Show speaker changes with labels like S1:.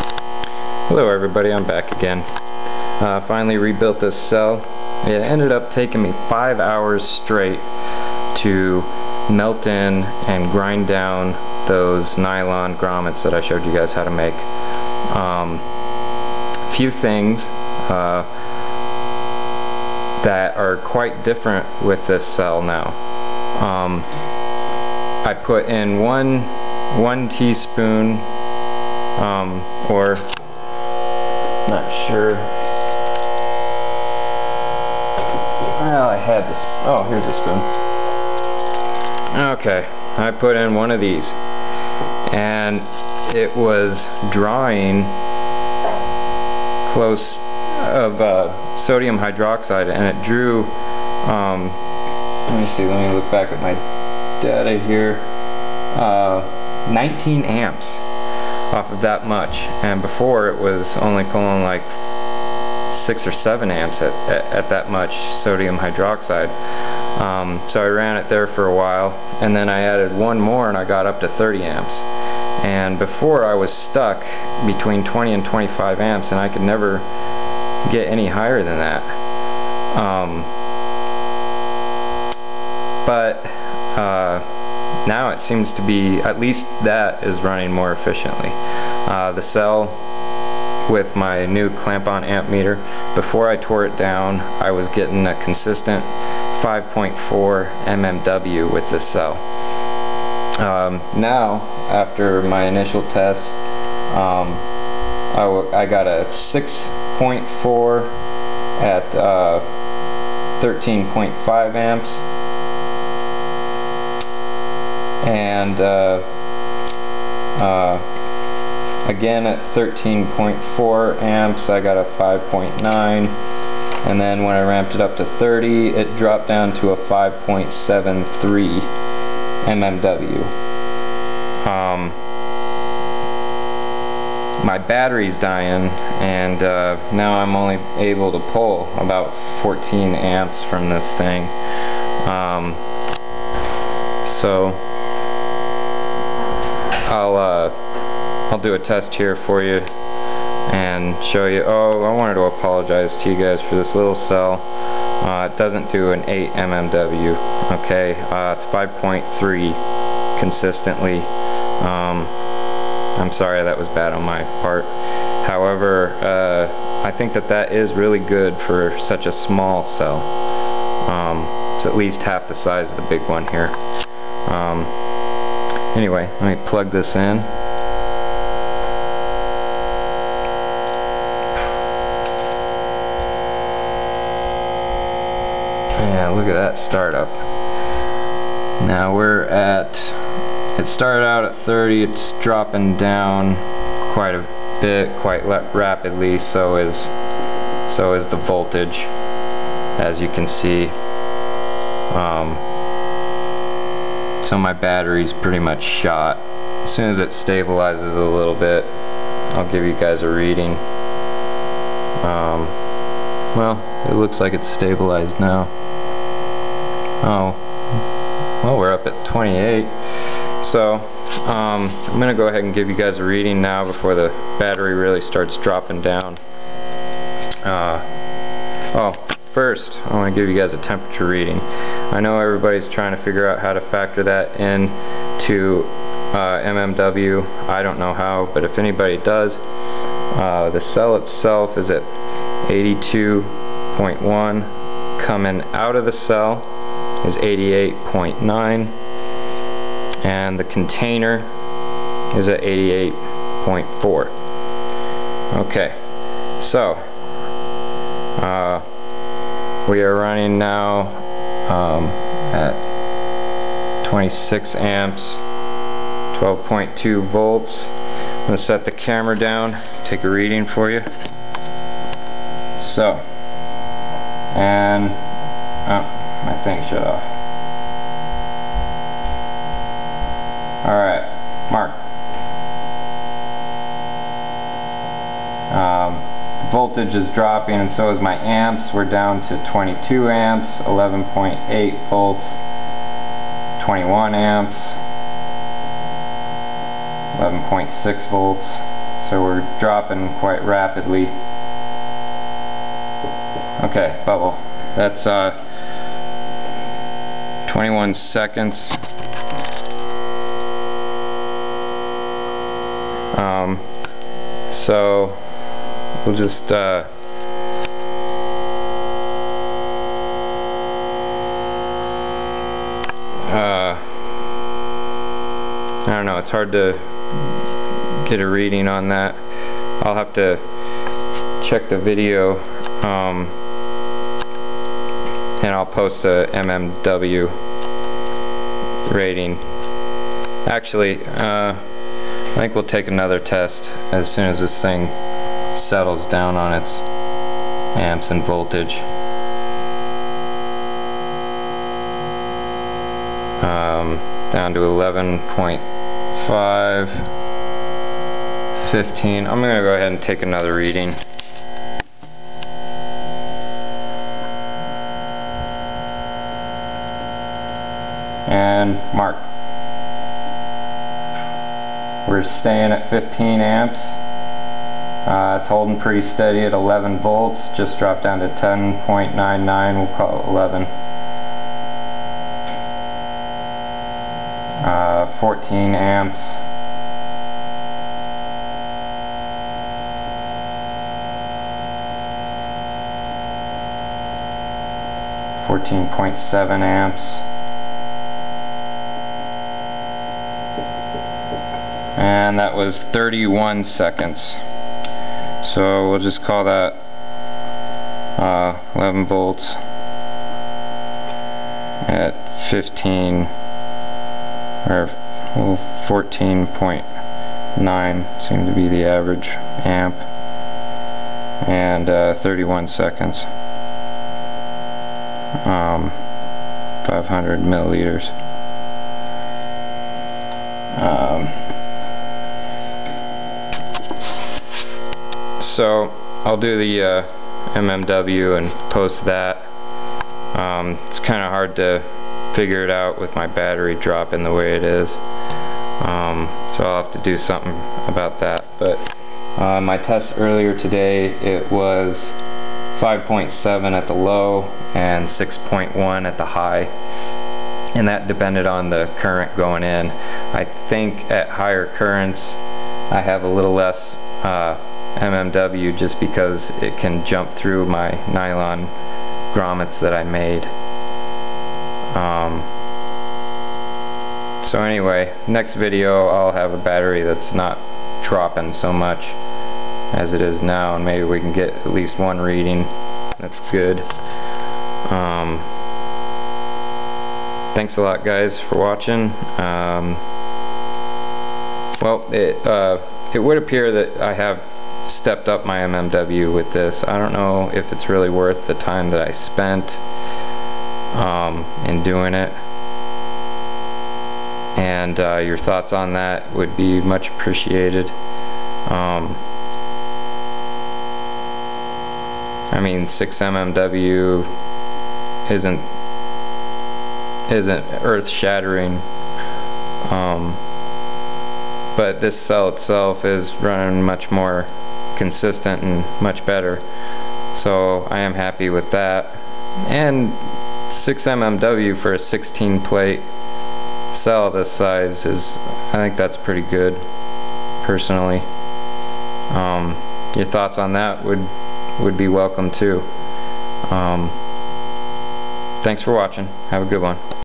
S1: Hello everybody, I'm back again. Finally rebuilt this cell. It ended up taking me 5 hours straight to melt in and grind down those nylon grommets that I showed you guys how to make. Few things that are quite different with this cell now. I put in one teaspoon or not sure. Well, I had this. Oh, here's a spoon. Okay, I put in one of these, and it was drawing close of sodium hydroxide, and it drew. Let me see. Let me look back at my data here. 19 amps off of that much, and before it was only pulling like 6 or 7 amps at that much sodium hydroxide. So I ran it there for a while, and then I added one more and I got up to 30 amps. And before I was stuck between 20 and 25 amps, and I could never get any higher than that. But now it seems to be, at least that is running more efficiently. The cell with my new clamp-on amp meter, before I tore it down, I was getting a consistent 5.4 mmw with this cell. Now, after my initial tests, I got a 6.4 at 13.5 amps, and again at 13.4 amps I got a 5.9, and then when I ramped it up to 30 it dropped down to a 5.73 mmw. My battery's dying, and now I'm only able to pull about 14 amps from this thing. So I'll do a test here for you and show you. Oh, I wanted to apologize to you guys for this little cell. It doesn't do an 8 mmw. Okay, it's 5.3 consistently. I'm sorry, that was bad on my part. However, I think that is really good for such a small cell. It's at least half the size of the big one here. Anyway, let me plug this in. Yeah, look at that startup. Now we're at, it started out at 30, it's dropping down quite a bit, quite rapidly, so is the voltage, as you can see. So my battery's pretty much shot. As soon as it stabilizes a little bit, I'll give you guys a reading. Well, it looks like it's stabilized now. Oh, well, we're up at 28. So I'm gonna go ahead and give you guys a reading now before the battery really starts dropping down. First, I want to give you guys a temperature reading. I know everybody's trying to figure out how to factor that in to mmw. I don't know how, but if anybody does, the cell itself is at 82.1. Coming out of the cell is 88.9, and the container is at 88.4. Okay, so we are running now at 26 amps, 12.2 volts. I'm going to set the camera down, take a reading for you. So, and my thing shut off. Alright, Mark. Voltage is dropping, and so is my amps. We're down to 22 amps, 11.8 volts, 21 amps, 11.6 volts, so we're dropping quite rapidly. Okay, bubble. That's 21 seconds. So we'll just I don't know, it's hard to get a reading on that. I'll have to check the video, and I'll post a mmw rating. Actually, I think we'll take another test as soon as this thing settles down on its amps and voltage. Down to 11.5, 15. I'm going to go ahead and take another reading. And mark. We're staying at 15 amps. It's holding pretty steady at 11 volts. Just dropped down to 10.99. We'll call it 11. 14 amps. .7 amps. And that was 31 seconds. So we'll just call that 11 volts at 15 or 14.9 seemed to be the average amp, and 31 seconds. 500 milliliters. So I'll do the mmw and post that. It's kind of hard to figure it out with my battery dropping the way it is, so I'll have to do something about that. But my test earlier today, it was 5.7 at the low and 6.1 at the high, and that depended on the current going in. I think at higher currents I have a little less mmw just because it can jump through my nylon grommets that I made. So anyway, next video I'll have a battery that's not dropping so much as it is now, and maybe we can get at least one reading. That's good. Thanks a lot, guys, for watching. Well, it would appear that I have stepped up my mmw with this. I don't know if it's really worth the time that I spent in doing it, and your thoughts on that would be much appreciated. I mean, 6 mmw isn't earth-shattering, but this cell itself is running much more consistent and much better, so I am happy with that. And 6 mmw for a 16 plate cell this size is, I think that's pretty good personally. Your thoughts on that would be welcome too. Thanks for watching. Have a good one.